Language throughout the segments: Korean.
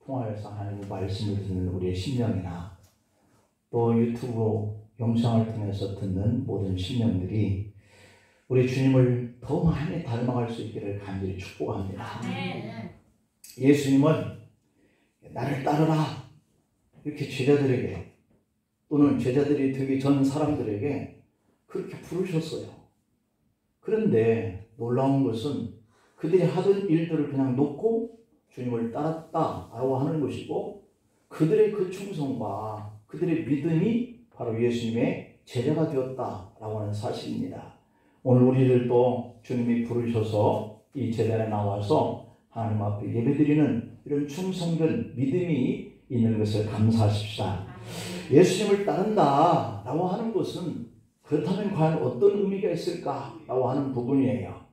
통하여서 하나님의 말씀을 듣는 우리의 심령이나 또 유튜브 영상을 통해서 듣는 모든 심령들이 우리 주님을 더 많이 닮아갈 수 있기를 간절히 축복합니다. 예수님은 나를 따르라 이렇게 제자들에게 또는 제자들이 되기 전 사람들에게 그렇게 부르셨어요. 그런데 놀라운 것은 그들이 하던 일들을 그냥 놓고 주님을 따랐다라고 하는 것이고, 그들의 그 충성과 그들의 믿음이 바로 예수님의 제자가 되었다라고 하는 사실입니다. 오늘 우리들도 주님이 부르셔서 이 제자에 나와서 하나님 앞에 예배드리는 이런 충성된 믿음이 있는 것을 감사하십시다. 예수님을 따른다라고 하는 것은 그렇다면 과연 어떤 의미가 있을까라고 하는 부분이에요.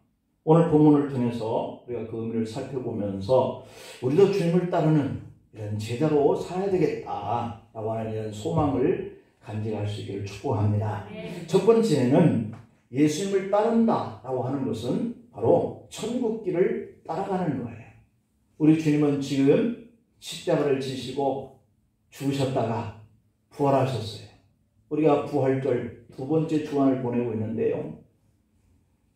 오늘 본문을 통해서 우리가 그 의미를 살펴보면서 우리도 주님을 따르는 이런 제자로 살아야 되겠다라고 하는 이런 소망을 간직할 수 있기를 축복합니다. 첫 번째는 예수님을 따른다라고 하는 것은 바로 천국길을 따라가는 거예요. 우리 주님은 지금 십자가를 지시고 죽으셨다가 부활하셨어요. 우리가 부활절 두 번째 주간을 보내고 있는데요.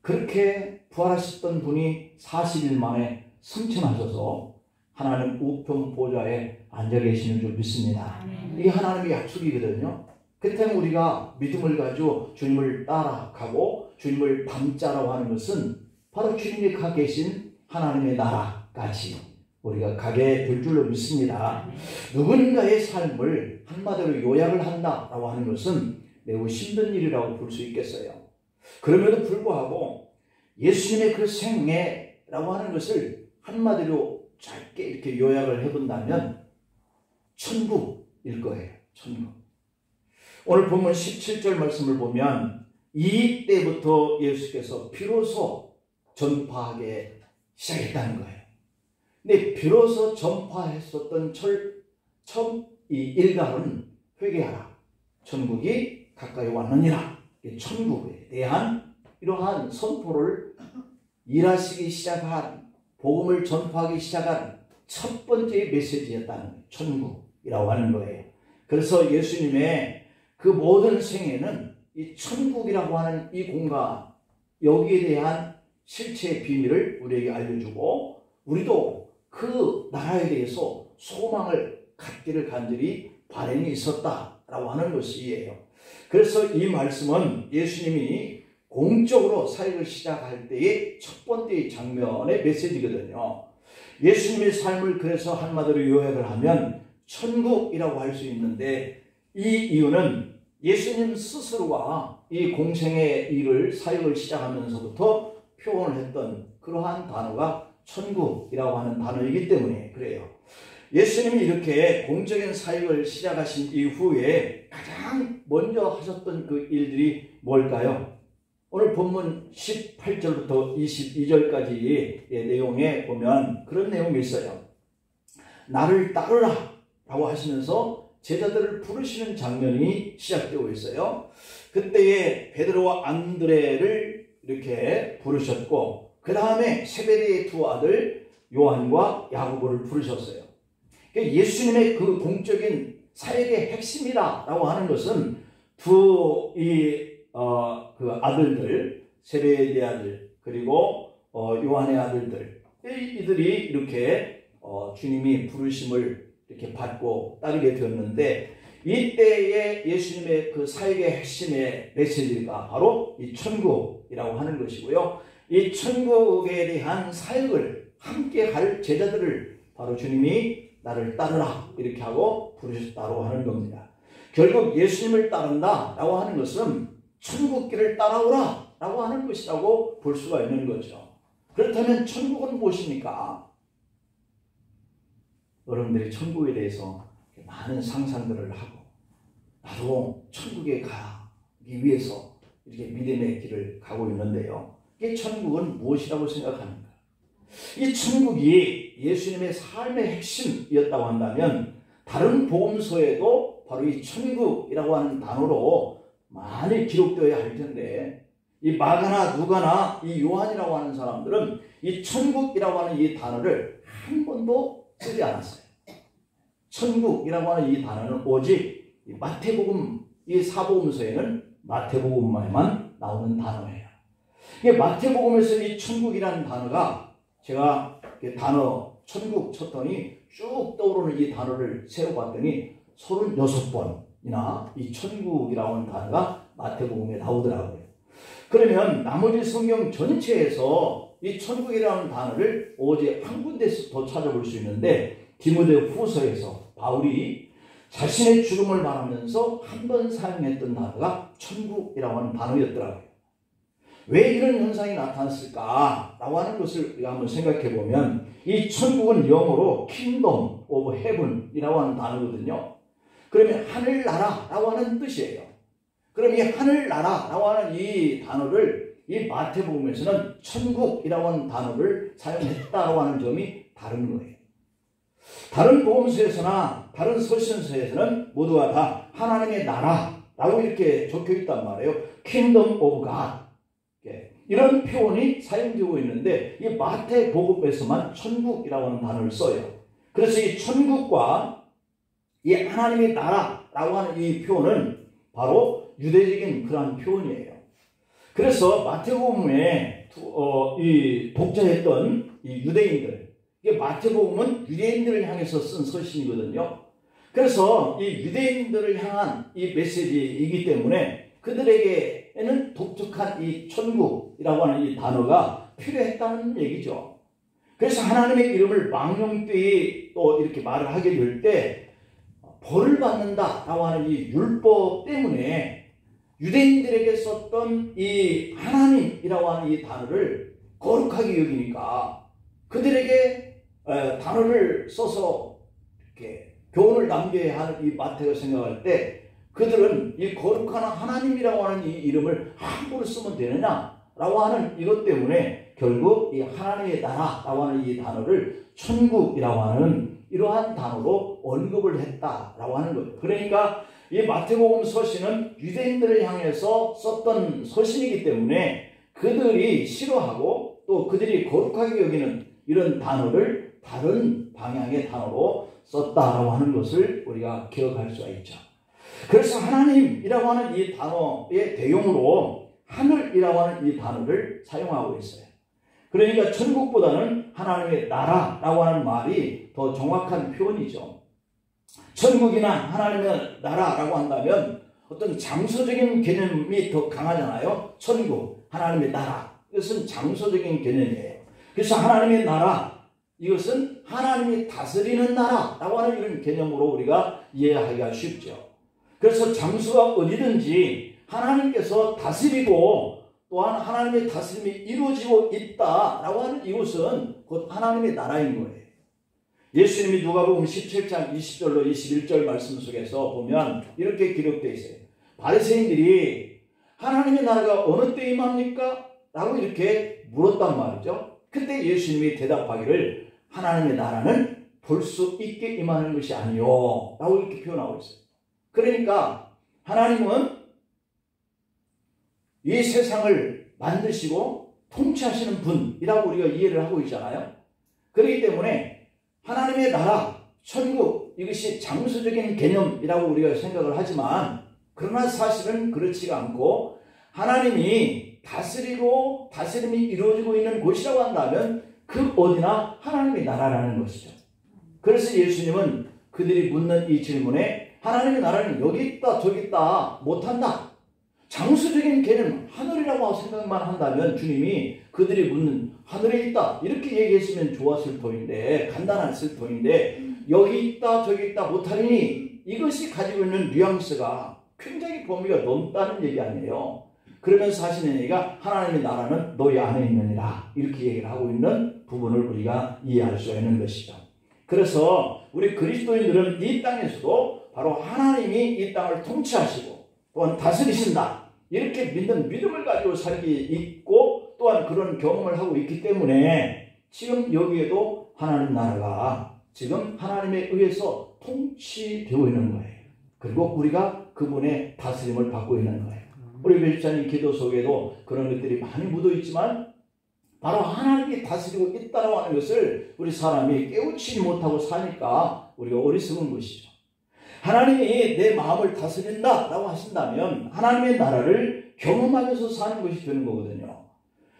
그렇게 부활하셨던 분이 40일 만에 승천하셔서 하나님 우편 보좌에 앉아 계시는 줄 믿습니다. 이게 하나님의 약속이거든요. 그렇다면 우리가 믿음을 가지고 주님을 따라가고 주님을 닮자라고 하는 것은 바로 주님이 가 계신 하나님의 나라까지 우리가 가게 될 줄로 믿습니다. 누군가의 삶을 한마디로 요약을 한다라고 하는 것은 매우 힘든 일이라고 볼 수 있겠어요. 그럼에도 불구하고 예수님의 그 생애라고 하는 것을 한마디로 짧게 이렇게 요약을 해본다면 천국일 거예요. 천국. 오늘 본문 17절 말씀을 보면 이때부터 예수께서 비로소 전파하기 시작했다는 거예요. 근데 비로소 전파했었던 이 일갈은 회개하라. 천국이 가까이 왔느니라. 천국에 대한 이러한 선포를 일하시기 시작한, 복음을 전파하기 시작한 첫 번째 메시지였다는 거예요. 천국이라고 하는 거예요. 그래서 예수님의 그 모든 생애는 이 천국이라고 하는 이 공간, 여기에 대한 실체의 비밀을 우리에게 알려주고, 우리도 그 나라에 대해서 소망을 갖기를 간절히 바람이 있었다라고 하는 것이에요. 그래서 이 말씀은 예수님이 공적으로 사역을 시작할 때의 첫 번째 장면의 메시지거든요. 예수님의 삶을 그래서 한마디로 요약을 하면 천국이라고 할 수 있는데, 이 이유는 예수님 스스로가 이 공생의 일을 사역을 시작하면서부터 표현을 했던 그러한 단어가 천국이라고 하는 단어이기 때문에 그래요. 예수님이 이렇게 공적인 사역을 시작하신 이후에 가장 먼저 하셨던 그 일들이 뭘까요? 오늘 본문 18절부터 22절까지의 내용에 보면 그런 내용이 있어요. 나를 따르라 라고 하시면서 제자들을 부르시는 장면이 시작되고 있어요. 그때에 베드로와 안드레를 이렇게 부르셨고, 그 다음에 세베대의 두 아들 요한과 야고보를 부르셨어요. 예수님의 그 공적인 사역의 핵심이라고 하는 것은 그 아들들, 세베대의 아들, 그리고 요한의 아들들, 이들이 이렇게 주님이 부르심을 이렇게 받고 따르게 되었는데, 이때의 예수님의 그 사역의 핵심의 메시지가 바로 이 천국이라고 하는 것이고요. 이 천국에 대한 사역을 함께 할 제자들을 바로 주님이 나를 따르라 이렇게 하고 부르셨다고 하는 겁니다. 결국 예수님을 따른다라고 하는 것은 천국길을 따라오라 라고 하는 것이라고 볼 수가 있는 거죠. 그렇다면 천국은 무엇입니까? 여러분들이 천국에 대해서 많은 상상들을 하고, 나도 천국에 가기 위해서 이렇게 믿음의 길을 가고 있는데요. 이 천국은 무엇이라고 생각합니까? 이 천국이 예수님의 삶의 핵심이었다고 한다면 다른 복음서에도 바로 이 천국이라고 하는 단어로 많이 기록되어야 할 텐데, 이 마가나 누가나 이 요한이라고 하는 사람들은 이 천국이라고 하는 이 단어를 한 번도 쓰지 않았어요. 천국이라고 하는 이 단어는 오직 마태복음 이 사복음서에는 마태복음에만 나오는 단어예요. 이게 마태복음에서 이 천국이라는 단어가 제가 단어 천국 쳤더니 쭉 떠오르는 이 단어를 세어봤더니 36번이나 이 천국이라고 하는 단어가 마태복음에 나오더라고요. 그러면 나머지 성경 전체에서 이 천국이라는 단어를 오직 한 군데서 더 찾아볼 수 있는데 디모데 후서에서 바울이 자신의 죽음을 말하면서 한 번 사용했던 단어가 천국이라고 하는 단어였더라고요. 왜 이런 현상이 나타났을까라고 하는 것을 우리가 한번 생각해 보면 이 천국은 영어로 Kingdom of Heaven이라고 하는 단어거든요. 그러면 하늘나라라고 하는 뜻이에요. 그럼 이 하늘나라라고 하는 이 단어를 이 마태복음에서는 천국이라고 하는 단어를 사용했다고 하는 점이 다른 거예요. 다른 복음서에서나 다른 서신서에서는 모두가 다 하나님의 나라라고 이렇게 적혀 있단 말이에요. Kingdom of God. 이런 표현이 사용되고 있는데 이 마태복음에서만 천국이라고 하는 단어를 써요. 그래서 이 천국과 이 하나님의 나라라고 하는 이 표현은 바로 유대적인 그러한 표현이에요. 그래서 마태복음에 이 독자했던 이 유대인들, 이게 마태복음은 유대인들을 향해서 쓴 서신이거든요. 그래서 이 유대인들을 향한 이 메시지이기 때문에 그들에게는 독특한 이 천국이라고 하는 이 단어가 필요했다는 얘기죠. 그래서 하나님의 이름을 망령되이 또 이렇게 말을 하게 될 때 벌을 받는다라고 하는 이 율법 때문에 유대인들에게 썼던 이 하나님이라고 하는 이 단어를 거룩하게 여기니까 그들에게 단어를 써서 이렇게 교훈을 남겨야 하는 이 마태가 생각할 때 그들은 이 거룩한 하나님이라고 하는 이 이름을 함부로 쓰면 되느냐라고 하는 이것 때문에 결국 이 하나님의 나라라고 하는 이 단어를 천국이라고 하는 이러한 단어로 언급을 했다라고 하는 거예요. 그러니까 이 마태복음 서신은 유대인들을 향해서 썼던 서신이기 때문에 그들이 싫어하고 또 그들이 거룩하게 여기는 이런 단어를 다른 방향의 단어로 썼다라고 하는 것을 우리가 기억할 수가 있죠. 그래서 하나님이라고 하는 이 단어의 대용으로 하늘이라고 하는 이 단어를 사용하고 있어요. 그러니까 천국보다는 하나님의 나라라고 하는 말이 더 정확한 표현이죠. 천국이나 하나님의 나라라고 한다면 어떤 장소적인 개념이 더 강하잖아요. 천국, 하나님의 나라. 이것은 장소적인 개념이에요. 그래서 하나님의 나라, 이것은 하나님이 다스리는 나라라고 하는 이런 개념으로 우리가 이해하기가 쉽죠. 그래서 장소가 어디든지 하나님께서 다스리고 또한 하나님의 다스림이 이루어지고 있다라고 하는 이것은 곧 하나님의 나라인 거예요. 예수님이 누가복음 17장 20절로 21절 말씀 속에서 보면 이렇게 기록되어 있어요. 바리새인들이 하나님의 나라가 어느 때 임합니까? 라고 이렇게 물었단 말이죠. 그때 예수님이 대답하기를 하나님의 나라는 볼 수 있게 임하는 것이 아니요 라고 이렇게 표현하고 있어요. 그러니까 하나님은 이 세상을 만드시고 통치하시는 분이라고 우리가 이해를 하고 있잖아요. 그렇기 때문에 하나님의 나라, 천국, 이것이 장소적인 개념이라고 우리가 생각을 하지만 그러나 사실은 그렇지가 않고 하나님이 다스리고 다스림이 이루어지고 있는 곳이라고 한다면 그 어디나 하나님의 나라라는 것이죠. 그래서 예수님은 그들이 묻는 이 질문에 하나님의 나라는 여기 있다 저기 있다 못한다. 장소적인 개념 하늘이라고 생각만 한다면 주님이 그들이 묻는 하늘에 있다 이렇게 얘기했으면 좋았을 터인데 간단했을 터인데 여기 있다 저기 있다 못하니 이것이 가지고 있는 뉘앙스가 굉장히 범위가 넓다는 얘기 아니에요. 그러면서 하시는 얘기가 하나님의 나라는 너희 안에 있느니라 이렇게 얘기를 하고 있는 부분을 우리가 이해할 수 있는 것이죠. 그래서 우리 그리스도인들은 이 땅에서도 바로 하나님이 이 땅을 통치하시고 또한 다스리신다 이렇게 믿는 믿음을 가지고 살기 있고 또한 그런 경험을 하고 있기 때문에 지금 여기에도 하나님 나라가 지금 하나님에 의해서 통치되고 있는 거예요. 그리고 우리가 그분의 다스림을 받고 있는 거예요. 우리 배집사님 기도 속에도 그런 것들이 많이 묻어 있지만 바로 하나님이 다스리고 있다고 하는 것을 우리 사람이 깨우치지 못하고 사니까 우리가 어리석은 것이죠. 하나님이 내 마음을 다스린다 라고 하신다면 하나님의 나라를 경험하면서 사는 것이 되는 거거든요.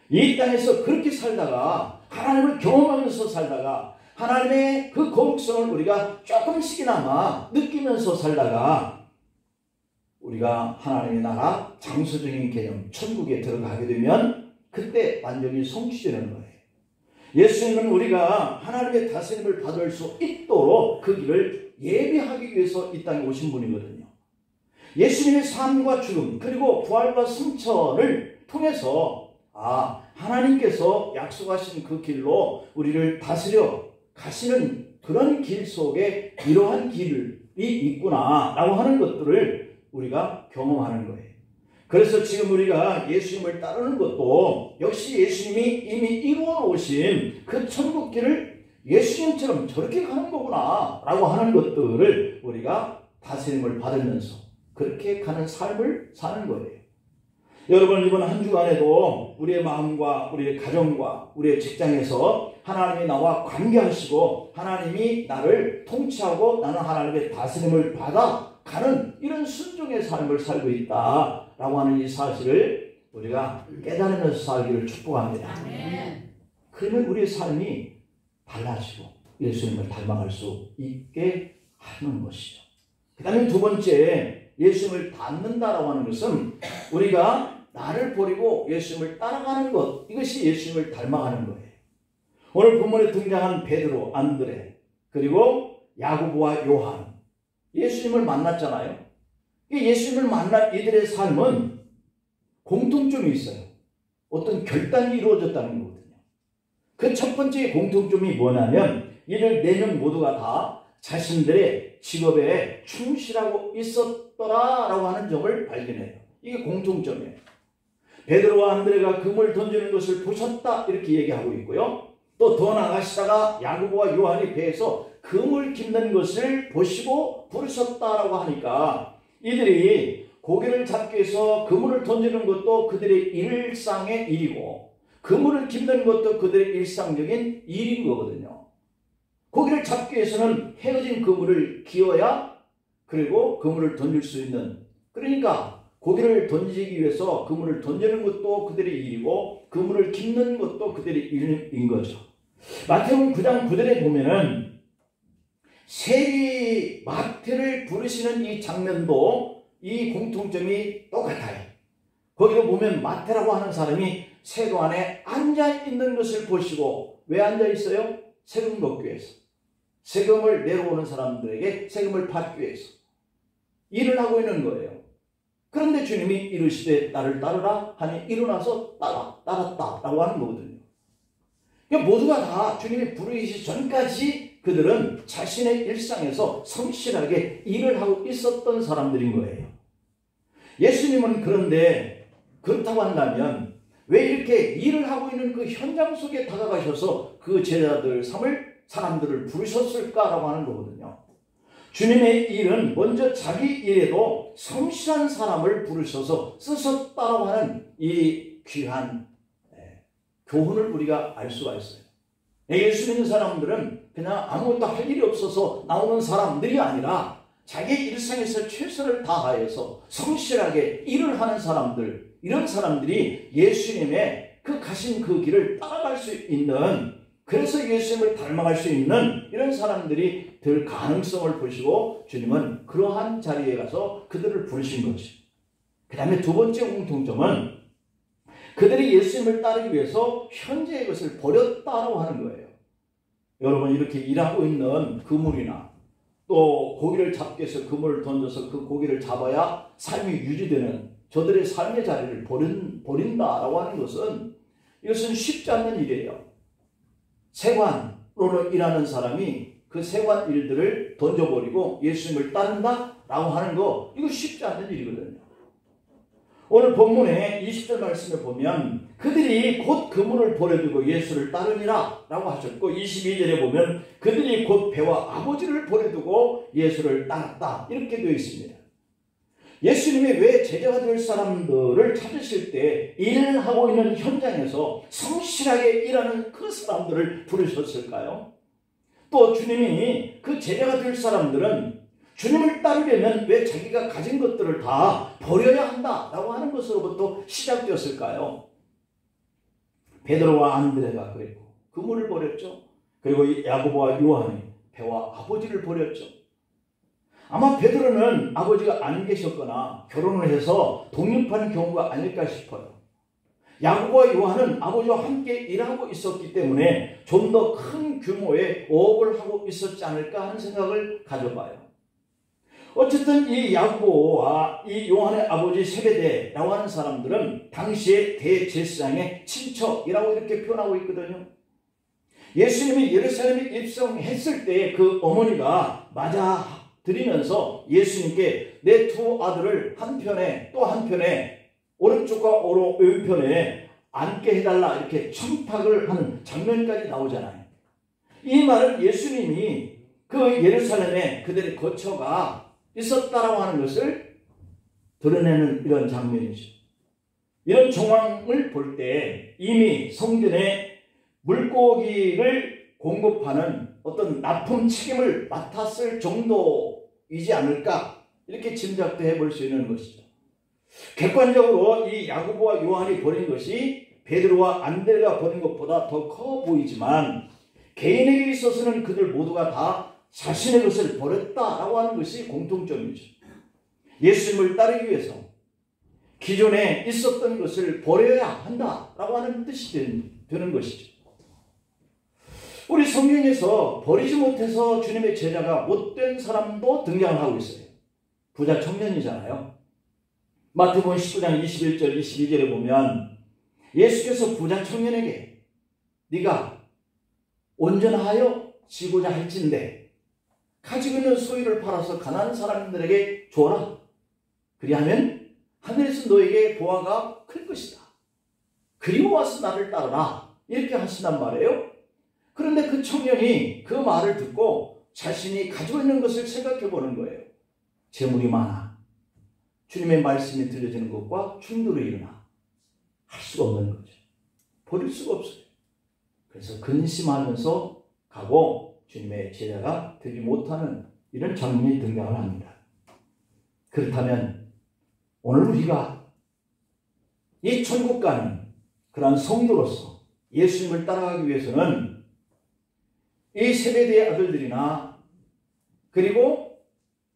이 땅에서 그렇게 살다가 하나님을 경험하면서 살다가 하나님의 그 거룩성을 우리가 조금씩이나마 느끼면서 살다가 우리가 하나님의 나라 장소적인 개념 천국에 들어가게 되면 그때 완전히 성취되는 거예요. 예수님은 우리가 하나님의 다스림을 받을 수 있도록 그 길을 예비하기 위해서 이 땅에 오신 분이거든요. 예수님의 삶과 죽음 그리고 부활과 승천을 통해서 하나님께서 약속하신 그 길로 우리를 다스려 가시는 그런 길 속에 이러한 길이 있구나 라고 하는 것들을 우리가 경험하는 거예요. 그래서 지금 우리가 예수님을 따르는 것도 역시 예수님이 이미 이루어 놓으신 그 천국 길을 예수님처럼 저렇게 가는 거구나 라고 하는 것들을 우리가 다스림을 받으면서 그렇게 가는 삶을 사는 거예요. 여러분, 이번 한 주간에도 우리의 마음과 우리의 가정과 우리의 직장에서 하나님이 나와 관계하시고 하나님이 나를 통치하고 나는 하나님의 다스림을 받아 가는 이런 순종의 삶을 살고 있다라고 하는 이 사실을 우리가 깨달으면서 살기를 축복합니다. 그러면 우리의 삶이 달라지고 예수님을 닮아갈 수 있게 하는 것이죠. 그 다음에 두 번째, 예수님을 닮는다라고 하는 것은 우리가 나를 버리고 예수님을 따라가는 것, 이것이 예수님을 닮아가는 거예요. 오늘 본문에 등장한 베드로, 안드레, 그리고 야고보와 요한, 예수님을 만났잖아요. 예수님을 만난 이들의 삶은 공통점이 있어요. 어떤 결단이 이루어졌다는 거거든요. 그 첫 번째 공통점이 뭐냐면 이들 4명 모두가 다 자신들의 직업에 충실하고 있었더라라고 하는 점을 발견해요. 이게 공통점이에요. 베드로와 안드레가 금을 던지는 것을 보셨다 이렇게 얘기하고 있고요. 또 더 나가시다가 야고보와 요한이 배에서 금을 깁는 것을 보시고 부르셨다라고 하니까 이들이 고기를 잡기 위해서 그물을 던지는 것도 그들의 일상의 일이고 그물을 깁는 것도 그들의 일상적인 일인 거거든요. 고기를 잡기 위해서는 헤어진 그물을 기어야 그리고 그물을 던질 수 있는, 그러니까 고기를 던지기 위해서 그물을 던지는 것도 그들의 일이고 그물을 깁는 것도 그들의 일인 거죠. 마태복음 9장 9절에 보면은 세리 마태를 부르시는 이 장면도 이 공통점이 똑같아요. 거기도 보면 마태라고 하는 사람이 세도 안에 앉아있는 것을 보시고, 왜 앉아있어요? 세금 걷기 위해서. 세금을 내려오는 사람들에게 세금을 받기 위해서 일을 하고 있는 거예요. 그런데 주님이 이르시되 나를 따르라 하니 일어나서 따랐다라고 하는 거거든요. 그러니까 모두가 다 주님이 부르시기 전까지 그들은 자신의 일상에서 성실하게 일을 하고 있었던 사람들인 거예요. 예수님은 그런데 그렇다고 한다면 왜 이렇게 일을 하고 있는 그 현장 속에 다가가셔서 그 제자들 사람들을 부르셨을까라고 하는 거거든요. 주님의 일은 먼저 자기 일에도 성실한 사람을 부르셔서 쓰셨다라고 하는 이 귀한 교훈을 우리가 알 수가 있어요. 예수 믿는 사람들은 그냥 아무것도 할 일이 없어서 나오는 사람들이 아니라 자기 일상에서 최선을 다하여서 성실하게 일을 하는 사람들, 이런 사람들이 예수님의 그 가신 그 길을 따라갈 수 있는, 그래서 예수님을 닮아갈 수 있는 이런 사람들이 될 가능성을 보시고 주님은 그러한 자리에 가서 그들을 부르신 거죠. 그 다음에 두 번째 공통점은 그들이 예수님을 따르기 위해서 현재의 것을 버렸다고 하는 거예요. 여러분, 이렇게 일하고 있는 그물이나 또 고기를 잡기 위해서 그물을 던져서 그 고기를 잡아야 삶이 유지되는 저들의 삶의 자리를 버린다라고 하는 것은, 이것은 쉽지 않는 일이에요. 세관으로 일하는 사람이 그 세관 일들을 던져버리고 예수님을 따른다라고 하는 거, 이거 쉽지 않는 일이거든요. 오늘 본문에 20절 말씀에 보면 그들이 곧 그물을 버려두고 예수를 따르니라 라고 하셨고, 22절에 보면 그들이 곧 배와 아버지를 버려두고 예수를 따랐다 이렇게 되어 있습니다. 예수님이 왜 제자가 될 사람들을 찾으실 때 일하고 있는 현장에서 성실하게 일하는 그 사람들을 부르셨을까요? 또 주님이 그 제자가 될 사람들은 주님을 따르려면 왜 자기가 가진 것들을 다 버려야 한다라고 하는 것으로부터 시작되었을까요? 베드로와 안드레가 그랬고 그물을 버렸죠. 그리고 야고보와 요한이 배와 아버지를 버렸죠. 아마 베드로는 아버지가 안 계셨거나 결혼을 해서 독립하는 경우가 아닐까 싶어요. 야고보와 요한은 아버지와 함께 일하고 있었기 때문에 좀 더 큰 규모의 어업을 하고 있었지 않을까 하는 생각을 가져봐요. 어쨌든 이 야고보와 이 요한의 아버지 세베대라고 하는 사람들은 당시의 대제사장의 친척이라고 이렇게 표현하고 있거든요. 예수님이 예루살렘에 입성했을 때 그 어머니가 맞아 드리면서 예수님께 내 두 아들을 한편에 또 한편에 오른쪽과 왼편에 앉게 해달라 이렇게 청탁을 하는 장면까지 나오잖아요. 이 말은 예수님이 그 예루살렘에 그들의 거처가 있었다라고 하는 것을 드러내는 이런 장면이죠. 이런 정황을 볼 때 이미 성전에 물고기를 공급하는 어떤 납품 책임을 맡았을 정도이지 않을까 이렇게 짐작도 해볼 수 있는 것이죠. 객관적으로 이 야고보와 요한이 버린 것이 베드로와 안드레가 버린 것보다 더 커 보이지만 개인에게 있어서는 그들 모두가 다 자신의 것을 버렸다라고 하는 것이 공통점이죠. 예수님을 따르기 위해서 기존에 있었던 것을 버려야 한다라고 하는 뜻이 되는 것이죠. 우리 성경에서 버리지 못해서 주님의 제자가 못된 사람도 등장하고 있어요. 부자 청년이잖아요. 마태복음 19장 21절 22절에 보면 예수께서 부자 청년에게 네가 온전하여 지고자 할진대 가지고 있는 소유를 팔아서 가난한 사람들에게 줘라. 그리하면 하늘에서 너에게 보화가 클 것이다. 그리고 와서 나를 따르라. 이렇게 하신단 말이에요. 그런데 그 청년이 그 말을 듣고 자신이 가지고 있는 것을 생각해 보는 거예요. 재물이 많아. 주님의 말씀이 들려지는 것과 충돌이 일어나. 할 수가 없는 거죠. 버릴 수가 없어요. 그래서 근심하면서 가고 주님의 제자가 되지 못하는 이런 장면이 등장을 합니다. 그렇다면 오늘 우리가 이 천국 가는 그러한 성도로서 예수님을 따라가기 위해서는 이 세베대의 아들들이나 그리고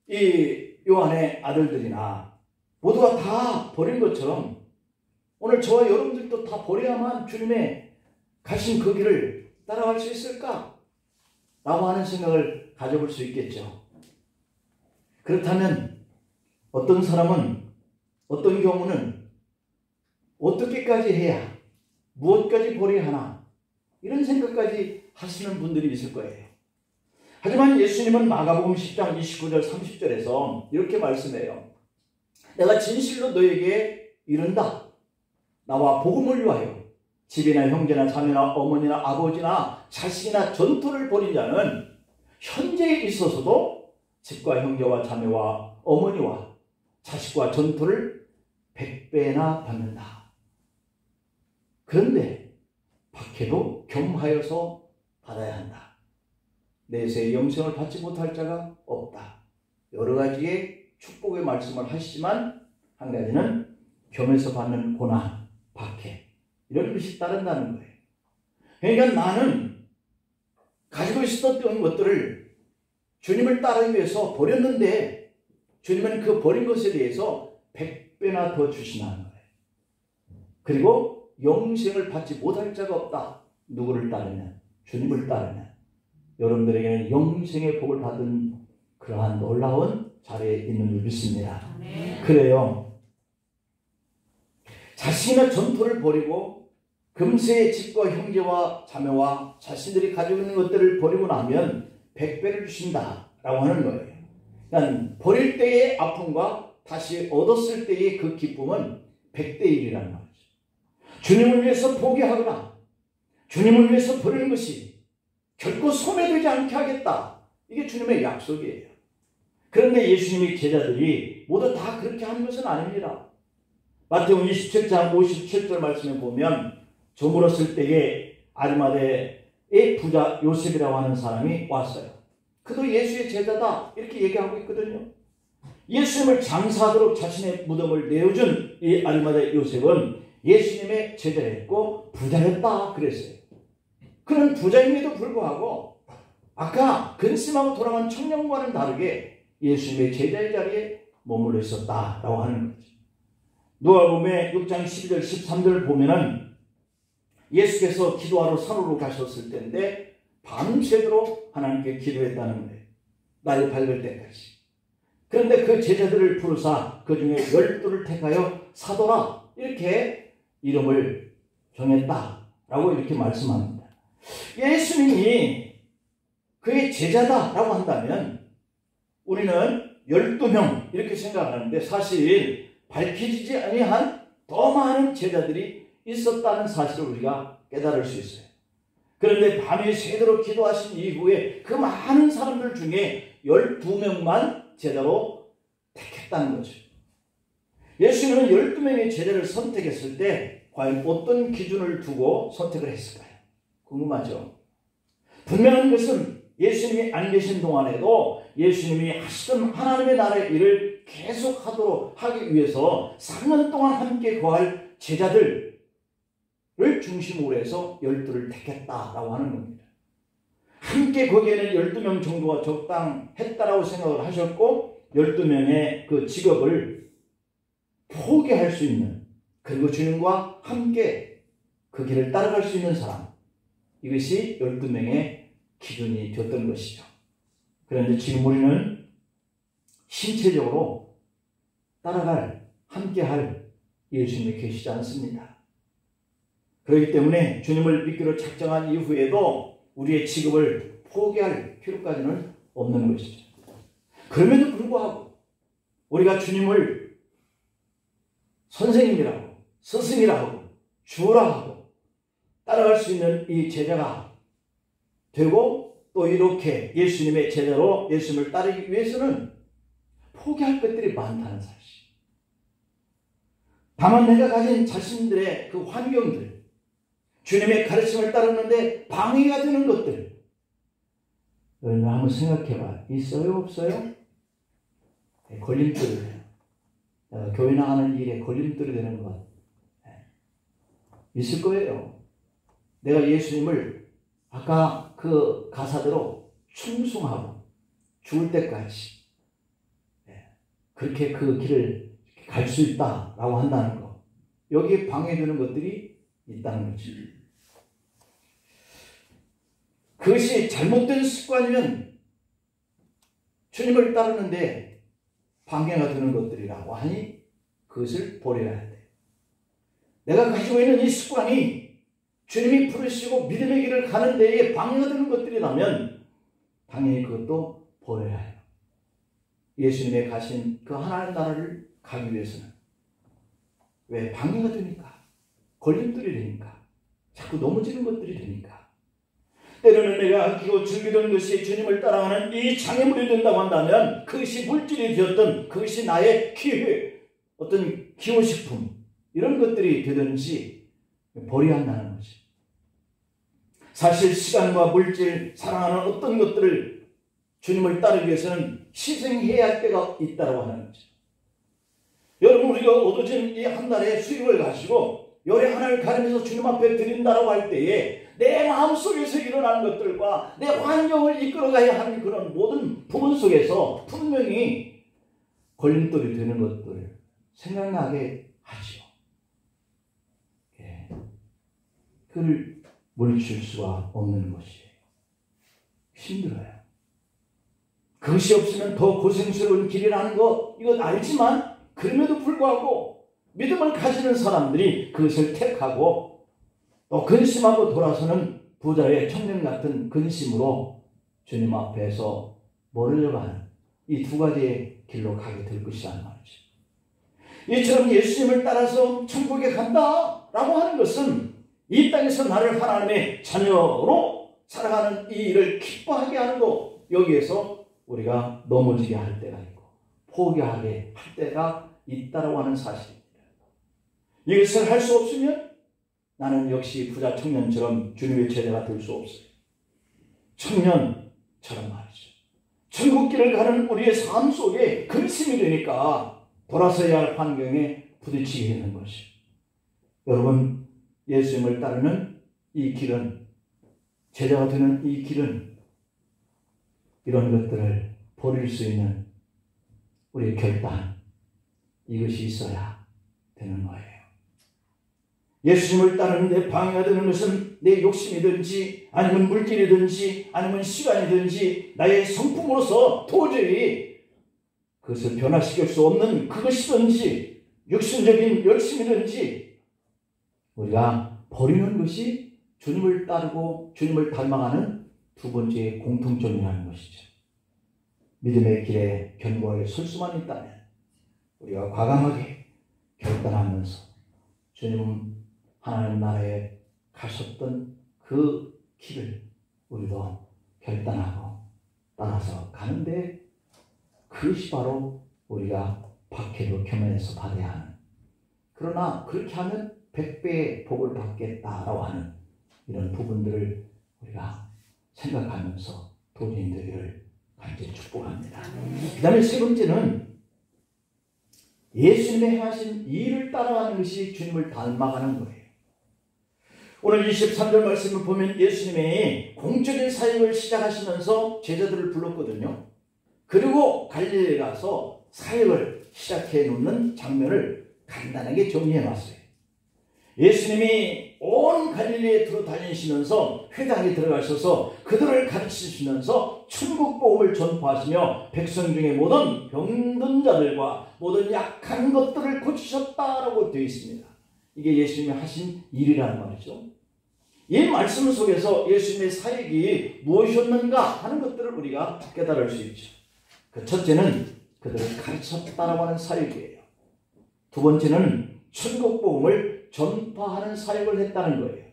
이 요한의 아들들이나 모두가 다 버린 것처럼 오늘 저와 여러분들도 다 버려야만 주님의 가신 그 길을 따라갈 수 있을까? 라고 하는 생각을 가져볼 수 있겠죠. 그렇다면 어떤 사람은 어떤 경우는 어떻게까지 해야 무엇까지 버려야 하나 이런 생각까지 하시는 분들이 있을 거예요. 하지만 예수님은 마가복음 10장 29절 30절에서 이렇게 말씀해요. 내가 진실로 너에게 이른다. 나와 복음을 위하여 집이나 형제나 자매나 어머니나 아버지나 자식이나 전토를 벌인 자는 현재에 있어서도 집과 형제와 자매와 어머니와 자식과 전토를 100배나 받는다. 그런데 박해도 겸하여서 받아야 한다. 내세의 영생을 받지 못할 자가 없다. 여러 가지의 축복의 말씀을 하시지만 한 가지는 겸해서 받는 고난, 박해 이런 것이 따른다는 거예요. 그러니까 나는 가지고 있었던 것들을 주님을 따르기 위해서 버렸는데 주님은 그 버린 것에 대해서 100배나 더 주신다는 거예요. 그리고 영생을 받지 못할 자가 없다. 누구를 따르면? 주님을 따르면. 여러분들에게는 영생의 복을 받은 그러한 놀라운 자리에 있는 줄 믿습니다. 그래요. 자신의 전토를 버리고 금세의 집과 형제와 자매와 자신들이 가지고 있는 것들을 버리고 나면 100배를 주신다라고 하는 거예요. 그러니까 버릴 때의 아픔과 다시 얻었을 때의 그 기쁨은 100대 1이라는 거죠. 주님을 위해서 포기하거나 주님을 위해서 버리는 것이 결코 소멸되지 않게 하겠다. 이게 주님의 약속이에요. 그런데 예수님의 제자들이 모두 다 그렇게 하는 것은 아닙니다. 마태복음 27장 57절 말씀에 보면 저물었을 때에 아리마대 부자 요셉이라고 하는 사람이 왔어요. 그도 예수의 제자다 이렇게 얘기하고 있거든요. 예수님을 장사하도록 자신의 무덤을 내어준 이 아리마다 요셉은 예수님의 제자였고 부자였다 그랬어요. 그는 부자임에도 불구하고 아까 근심하고 돌아간 청년과는 다르게 예수님의 제자의 자리에 머물러 있었다라고 하는 거죠. 누가복음의 6장 12절 13절 보면은 예수께서 기도하러 산으로 가셨을 때인데 밤새도록 하나님께 기도했다는 거예요. 날이 밝을 때까지. 그런데 그 제자들을 부르사 그 중에 12를 택하여 사도라 이렇게 이름을 정했다라고 이렇게 말씀합니다. 예수님이 그의 제자다라고 한다면 우리는 12명 이렇게 생각하는데 사실 밝혀지지 아니한 더 많은 제자들이 있었다는 사실을 우리가 깨달을 수 있어요. 그런데 밤에 새도록 기도하신 이후에 그 많은 사람들 중에 12명만 제자로 택했다는 거죠. 예수님은 12명의 제자를 선택했을 때 과연 어떤 기준을 두고 선택을 했을까요? 궁금하죠? 분명한 것은 예수님이 안 계신 동안에도 예수님이 하시던 하나님의 나라의 일을 계속하도록 하기 위해서 3년 동안 함께 거할 제자들을 중심으로 해서 12를 택했다라고 하는 겁니다. 함께 거기에는 12명 정도가 적당했다라고 생각을 하셨고 12명의 그 직업을 포기할 수 있는 그리고 주님과 함께 그 길을 따라갈 수 있는 사람, 이것이 12명의 기준이 되었던 것이죠. 그런데 지금 우리는 신체적으로 따라갈, 함께할 예수님이 계시지 않습니다. 그렇기 때문에 주님을 믿기로 작정한 이후에도 우리의 직업을 포기할 필요까지는 없는 것이죠. 그럼에도 불구하고 우리가 주님을 선생님이라고, 스승이라고, 주라 하고 따라갈 수 있는 이 제자가 되고 또 이렇게 예수님의 제자로 예수님을 따르기 위해서는 포기할 것들이 많다는 사실. 다만 내가 가진 자신들의 그 환경들, 주님의 가르침을 따르는데 방해가 되는 것들, 여러분 한번 생각해봐. 있어요? 없어요? 걸림돌을 해요. 교회 나가는 일에 걸림돌이 되는 것 있을 거예요. 내가 예수님을 아까 그 가사대로 충성하고 죽을 때까지 그렇게 그 길을 갈 수 있다라고 한다는 거, 여기에 방해되는 것들이 있다는 거죠. 그것이 잘못된 습관이면 주님을 따르는데 방해가 되는 것들이라고 하니 그것을 버려야 돼. 내가 가지고 있는 이 습관이 주님이 부르시고 믿음의 길을 가는 데에 방해가 되는 것들이라면 당연히 그것도 버려야 해요. 예수님의 가신 그 하나님 나라를 가기 위해서는. 왜? 방해가 되니까. 걸림돌이 되니까. 자꾸 넘어지는 것들이 되니까. 때로는 내가 아끼고 즐기던 것이 주님을 따라가는 이 장애물이 된다고 한다면 그것이 물질이 되었던 그것이 나의 기회, 어떤 기호식품 이런 것들이 되든지 버려야 한다는 거지. 사실 시간과 물질, 사랑하는 어떤 것들을 주님을 따르기 위해서는 희생해야 할 때가 있다고 하는 거죠. 여러분, 우리가 얻어진 이 한 달의 수익을 가지고 열의 하나를 가리면서 주님 앞에 드린다라고 할 때에 내 마음속에서 일어나는 것들과 내 환경을 이끌어가야 하는 그런 모든 부분 속에서 분명히 걸림돌이 되는 것들을 생각나게 하죠. 그걸 물리칠 수가 없는 것이에요. 힘들어요. 그것이 없으면 더 고생스러운 길이라는 거 이건 알지만 그럼에도 불구하고 믿음을 가지는 사람들이 그것을 택하고 또 근심하고 돌아서는 부자의 청년 같은 근심으로 주님 앞에서 멀어져가는 이 두 가지의 길로 가게 될 것이란 말이죠. 이처럼 예수님을 따라서 천국에 간다라고 하는 것은 이 땅에서 나를 하나님의 자녀로 살아가는 이 일을 기뻐하게 하는 것, 여기에서 우리가 넘어지게 할 때가 있고 포기하게 할 때가 있다라고 하는 사실입니다. 이것을 할 수 없으면 나는 역시 부자 청년처럼 주님의 제자가 될 수 없어요. 청년처럼 말이죠. 천국길을 가는 우리의 삶 속에 근심이 되니까 돌아서야 할 환경에 부딪히게 되는 것이죠. 여러분, 예수님을 따르는 이 길은, 제자가 되는 이 길은 이런 것들을 버릴 수 있는 우리의 결단, 이것이 있어야 되는 거예요. 예수님을 따르는데 방해가 되는 것은 내 욕심이든지 아니면 물질이든지 아니면 시간이든지 나의 성품으로서 도저히 그것을 변화시킬 수 없는 그것이든지 육신적인 열심이든지 우리가 버리는 것이 주님을 따르고 주님을 닮아가는 두 번째 공통점이라는 것이죠. 믿음의 길에 견고하게 설 수만 있다면 우리가 과감하게 결단하면서 주님 하나님 나라에 가셨던 그 길을 우리도 결단하고 따라서 가는데 그것이 바로 우리가 박해도 겸해서 받아야 하는, 그러나 그렇게 하면 100배의 복을 받겠다라고 하는 이런 부분들을 우리가 생각하면서 도전이 되기를 간절히 축복합니다. 그 다음에 세 번째는 예수님의 하신 일을 따라가는 것이 주님을 닮아가는 거예요. 오늘 23절 말씀을 보면 예수님이 공적인 사역을 시작하시면서 제자들을 불렀거든요. 그리고 갈릴리에 가서 사역을 시작해 놓는 장면을 간단하게 정리해 놨어요. 예수님이 온 갈릴리에 두루 다니시면서 회당에 들어가셔서 그들을 가르치시면서 천국 복음을 전파하시며 백성 중에 모든 병든 자들과 모든 약한 것들을 고치셨다라고 되어 있습니다. 이게 예수님이 하신 일이라는 말이죠. 이 말씀 속에서 예수님의 사역이 무엇이었는가 하는 것들을 우리가 깨달을 수 있죠. 그 첫째는 그들을 가르쳤다라고 하는 사역이에요. 두 번째는 천국 복음을 전파하는 사역을 했다는 거예요.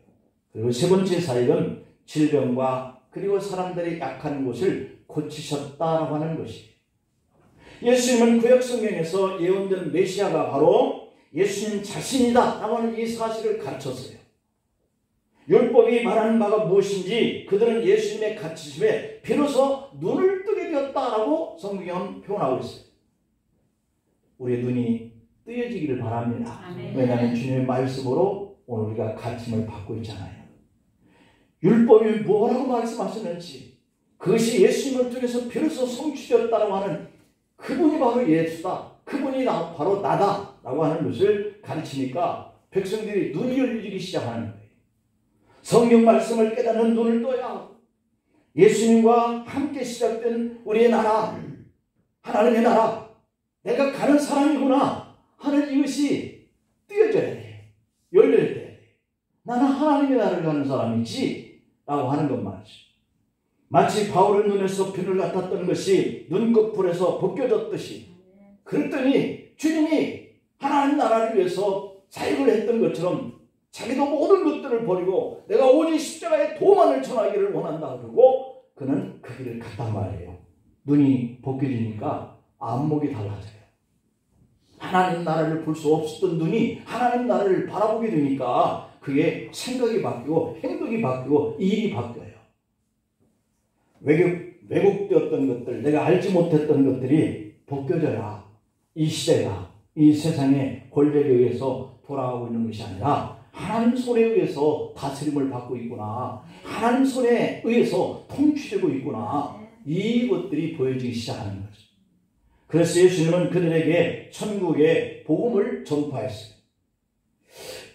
그리고 세 번째 사역은 질병과 그리고 사람들이 약한 곳을 고치셨다라고 하는 것이에요. 예수님은 구약 성경에서 예언된 메시아가 바로 예수님 자신이다 라고 하는 이 사실을 가르쳤어요. 율법이 말하는 바가 무엇인지 그들은 예수님의 가르치심에 비로소 눈을 뜨게 되었다라고 성경은 표현하고 있어요. 우리의 눈이 뜨여지기를 바랍니다. 왜냐하면 주님의 말씀으로 오늘 우리가 가르침을 받고 있잖아요. 율법이 뭐라고 말씀하셨는지 그것이 예수님을 통해서 비로소 성취되었다라고 하는 그분이 바로 예수다, 그분이 바로 나다라고 하는 것을 가르치니까 백성들이 눈이 열리기 시작하는 거예요. 성경 말씀을 깨닫는 눈을 떠야 하고 예수님과 함께 시작된 우리의 나라, 하나님의 나라, 내가 가는 사람이구나 하는 이것이 띄어져야 돼. 열려야 돼. 나는 하나님의 나라를 가는 사람이지 라고 하는 것 말이죠. 마치 바울의 눈에서 빛을 같았던 것이 눈꺼풀에서 벗겨졌듯이 그랬더니 주님이 하나님 나라를 위해서 사역을 했던 것처럼 자기도 모든 것들을 버리고 내가 오직 십자가에 도만을 전하기를 원한다 그러고 그는 그 길을 갔단 말이에요. 눈이 벗겨지니까 안목이 달라져요. 하나님 나라를 볼 수 없었던 눈이 하나님 나라를 바라보게 되니까 그의 생각이 바뀌고 행동이 바뀌고 일이 바뀌어요. 왜곡되었던 것들, 내가 알지 못했던 것들이 벗겨져야 이 시대가 이 세상의 권력에 의해서 돌아가고 있는 것이 아니라 하나님 손에 의해서 다스림을 받고 있구나, 하나님 손에 의해서 통치되고 있구나, 이것들이 보여지기 시작하는 거죠. 그래서 예수님은 그들에게 천국의 복음을 전파했어요.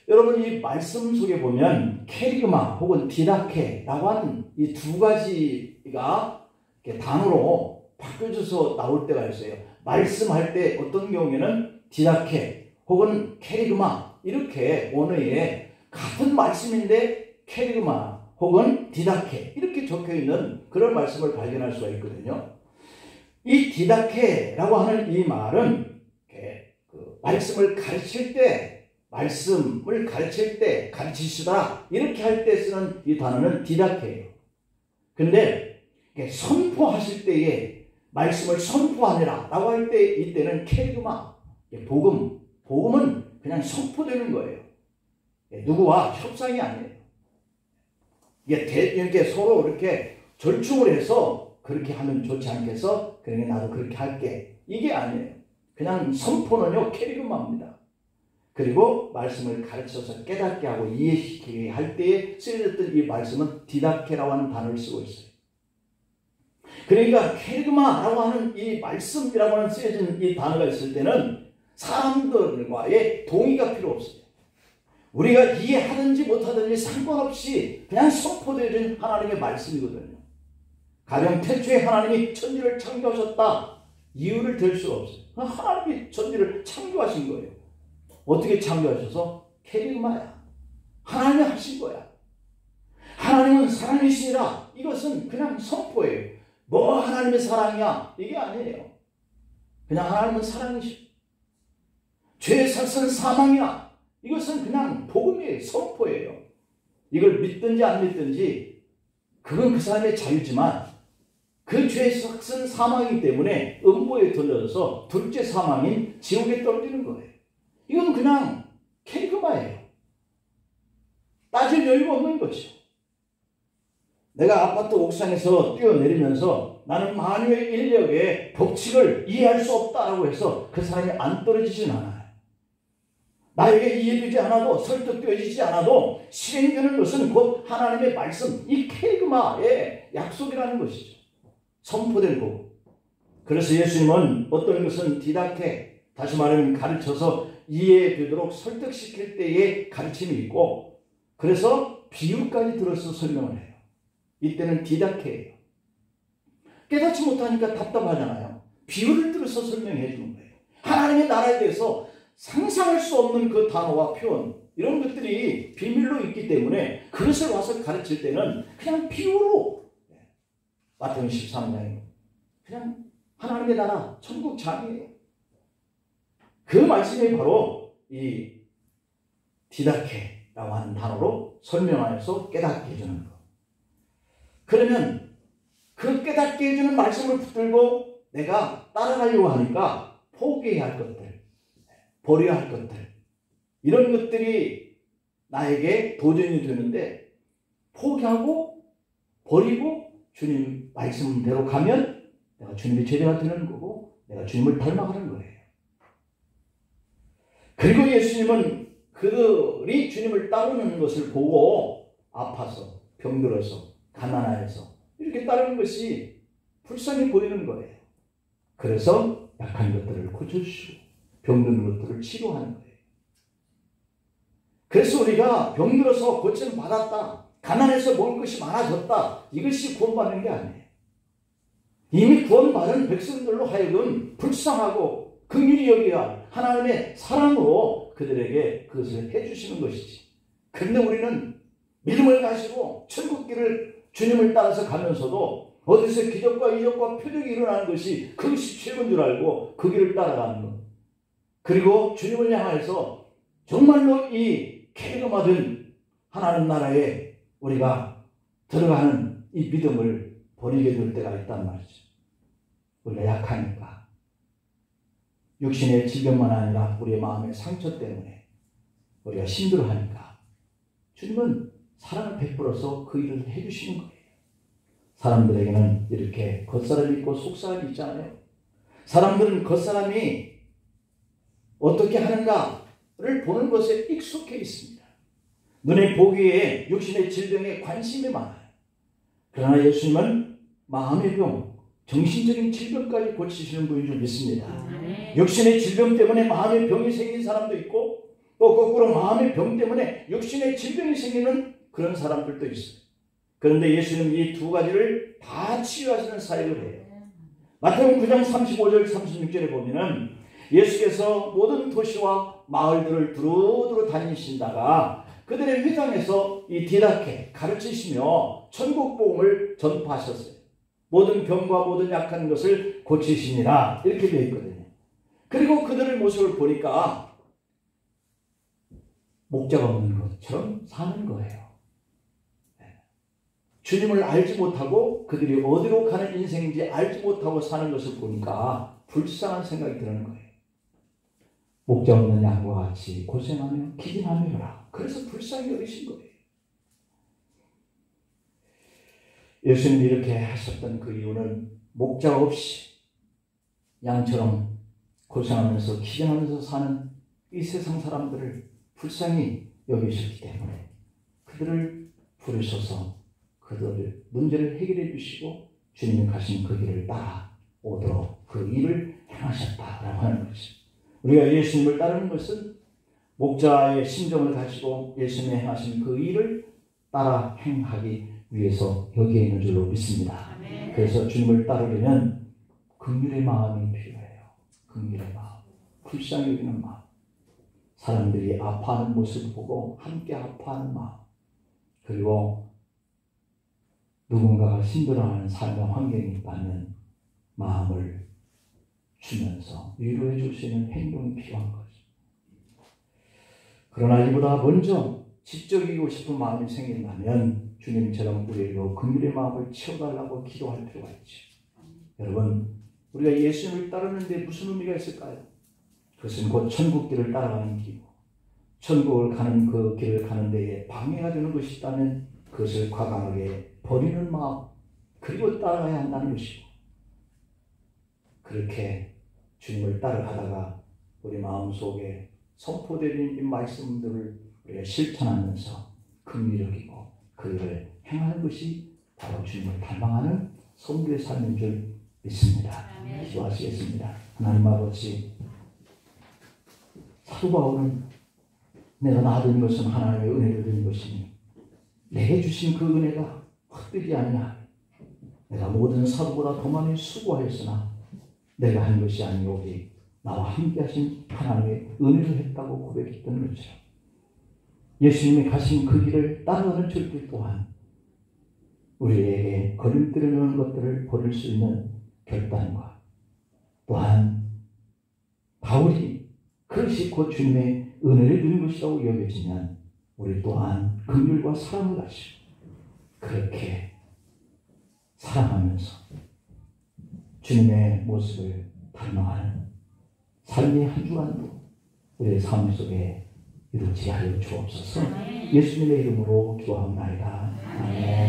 여러분, 이 말씀 속에 보면 캐리그마 혹은 디다케라고 하는 이 두 가지가 단어로 바뀌어져서 나올 때가 있어요. 말씀할 때 어떤 경우에는 디다케 혹은 캐리그마 이렇게 원어에 같은 말씀인데 캐리그마 혹은 디다케 이렇게 적혀있는 그런 말씀을 발견할 수가 있거든요. 이 디다케라고 하는 이 말은 말씀을 가르칠 때 가르치시다 이렇게 할 때 쓰는 이 단어는 디다케예요. 근데 선포하실 때에 말씀을 선포하느라 라고 할 때 이때는 캐리그마, 복음은 그냥 선포되는 거예요. 누구와 협상이 아니에요. 이게 서로 이렇게 절충을 해서 그렇게 하면 좋지 않겠어? 그러니까 나도 그렇게 할게. 이게 아니에요. 그냥 선포는요, 캐리그마입니다. 그리고 말씀을 가르쳐서 깨닫게 하고 이해시키게 할 때에 쓰여졌던 이 말씀은 디다케라고 하는 단어를 쓰고 있어요. 그러니까 캐리그마라고 하는 이 말씀이라고 하는 쓰여진 이 단어가 있을 때는 사람들과의 동의가 필요 없어요. 우리가 이해하든지 못하든지 상관없이 그냥 선포되어진 하나님의 말씀이거든요. 가령 태초에 하나님이 천지를 창조하셨다. 이유를 댈 수가 없어요. 하나님이 천지를 창조하신 거예요. 어떻게 창조하셔서? 캐리그마야. 하나님이 하신 거야. 하나님은 사랑이시니라. 이것은 그냥 선포예요. 뭐 하나님의 사랑이야? 이게 아니에요. 그냥 하나님은 사랑이시오. 죄의 삭은 사망이야. 이것은 그냥 복음이에요. 선포예요. 이걸 믿든지 안 믿든지 그건 그 사람의 자유지만 그 죄의 삭은 사망이기 때문에 음보에 돌려져서 둘째 사망인 지옥에 떨어지는 거예요. 이건 그냥 캐리그마예요. 따질 여유가 없는 거죠. 내가 아파트 옥상에서 뛰어내리면서 나는 만유의 인력의 법칙을 이해할 수 없다라고 해서 그 사람이 안 떨어지진 않아요. 나에게 이해되지 않아도 설득되어지지 않아도 실행되는 것은 곧 하나님의 말씀, 이 캐리그마의 약속이라는 것이죠. 선포된 거. 그래서 예수님은 어떤 것은 디다케, 다시 말하면 가르쳐서 이해되도록 설득시킬 때의 가르침이 있고, 그래서 비유까지 들어서 설명을 해요. 이때는 디다케예요. 깨닫지 못하니까 답답하잖아요. 비유를 들어서 설명해 주는 거예요. 하나님의 나라에 대해서 상상할 수 없는 그 단어와 표현, 이런 것들이 비밀로 있기 때문에 그것을 와서 가르칠 때는 그냥 비유로, 마태복음 13장에 그냥 하나님의 나라, 천국 장이에요. 그 말씀이 바로 이 디다케라고 하는 단어로 설명하여서 깨닫게 해주는 것. 그러면 그 깨닫게 해주는 말씀을 붙들고 내가 따라가려고 하니까 포기해야 할 것들, 버려야 할 것들, 이런 것들이 나에게 도전이 되는데 포기하고 버리고 주님 말씀대로 가면 내가 주님의 제자가 되는 거고 내가 주님을 닮아가는 거예요. 그리고 예수님은 그들이 주님을 따르는 것을 보고 아파서 병들어서 가난하여서 이렇게 따르는 것이 불쌍히 보이는 거예요. 그래서 약한 것들을 고쳐주시고 병든 것들을 치료하는 거예요. 그래서 우리가 병들어서 고침을 받았다, 가난해서 먹을 것이 많아졌다, 이것이 구원받는 게 아니에요. 이미 구원받은 백성들로 하여금 불쌍하고 긍휼히 여겨야 하나님의 사랑으로 그들에게 그것을 해주시는 것이지. 그런데 우리는 믿음을 가지고 천국길을 주님을 따라서 가면서도 어디서 기적과 이적과 표적이 일어나는 것이 그것이 최고인 줄 알고 그 길을 따라가는 것. 그리고 주님을 향해서 정말로 이 캐리그마된 하나님 나라에 우리가 들어가는 이 믿음을 버리게 될 때가 있단 말이죠. 우리가 약하니까, 육신의 질병만 아니라 우리의 마음의 상처 때문에 우리가 힘들어하니까 주님은 사랑을 베풀어서 그 일을 해주시는 거예요. 사람들에게는 이렇게 겉사람이 있고 속사람이 있잖아요. 사람들은 겉사람이 어떻게 하는가를 보는 것에 익숙해 있습니다. 눈에 보기에 육신의 질병에 관심이 많아요. 그러나 예수님은 마음의 병, 정신적인 질병까지 고치시는 분인 줄 믿습니다. 육신의 질병 때문에 마음의 병이 생긴 사람도 있고 또 거꾸로 마음의 병 때문에 육신의 질병이 생기는 그런 사람들도 있어요. 그런데 예수님은 이 두 가지를 다 치유하시는 사역을 해요. 마태복음 9장 35절 36절에 보면은 예수께서 모든 도시와 마을들을 두루두루 다니신다가 그들의 회당에서 이 디다케 가르치시며 천국 복음을 전파하셨어요. 모든 병과 모든 약한 것을 고치시니라 이렇게 되어 있거든요. 그리고 그들의 모습을 보니까 목자가 없는 것처럼 사는 거예요. 주님을 알지 못하고 그들이 어디로 가는 인생인지 알지 못하고 사는 것을 보니까 불쌍한 생각이 드는 거예요. 목자 없는 양과 같이 고생하며 기진하며라. 그래서 불쌍히 여기신 거예요. 예수님이 이렇게 하셨던 그 이유는 목자 없이 양처럼 고생하면서 기증하면서 사는 이 세상 사람들을 불쌍히 여기셨기 때문에 그들을 부르셔서 그들의 문제를 해결해 주시고 주님이 가신 그 길을 따라오도록 그 일을 행하셨다라고 하는 것이죠. 우리가 예수님을 따르는 것은 목자의 심정을 가지고 예수님이 행하신 그 일을 따라 행하기 위해서 여기에 있는 줄로 믿습니다. 그래서 주님을 따르려면 긍휼의 마음이 필요해요. 긍휼의 마음, 불쌍히 여기는 마음, 사람들이 아파하는 모습을 보고 함께 아파하는 마음, 그리고 누군가가 힘들어하는 삶의 환경이 있다면 마음을 주면서 위로해 줄 수 있는 행동이 필요한 거죠. 그러나 이보다 먼저 지적이고 싶은 마음이 생긴다면 주님처럼 우리에게 긍휼의 마음을 채워달라고 기도할 필요가 있죠. 여러분, 우리가 예수님을 따르는데 무슨 의미가 있을까요? 그것은 곧 천국 길을 따라가는 길이고 천국을 가는 그 길을 가는 데에 방해가 되는 것이 있다면 그것을 과감하게 버리는 마음, 그리고 따라가야 한다는 것이고, 그렇게 주님을 따라가다가 우리 마음속에 선포되는 이 말씀들을 우리가 실천하면서 긍휼히 여기고 그 일을 행하는 것이 바로 주님을 닮아가는 성도의 삶인 줄 믿습니다. 기도하시겠습니다. 하나님 아버지, 사도 바울은 내가 나된 것은 하나님의 은혜를 드린 것이니 내게 주신 그 은혜가 헛되지 아니하며 내가 모든 사도보다 더 많이 수고하였으나 내가 한 것이 아니오니 나와 함께 하신 하나님의 은혜를 했다고 고백했던 것처럼 예수님이 가신 그 길을 따라가는 저희들 또한 우리에게 거름뜨리는 것들을 버릴 수 있는 결단과 또한 바울이 그것이 곧 주님의 은혜를 주는 것이라고 여겨지면 우리 또한 긍휼과 사랑을 가지고 그렇게 사랑하면서 주님의 모습을 닮아가는 삶의 한 주간도 우리의 삶 속에 이루어지게 하여 주옵소서. 예수님의 이름으로 기도합니다. 아멘.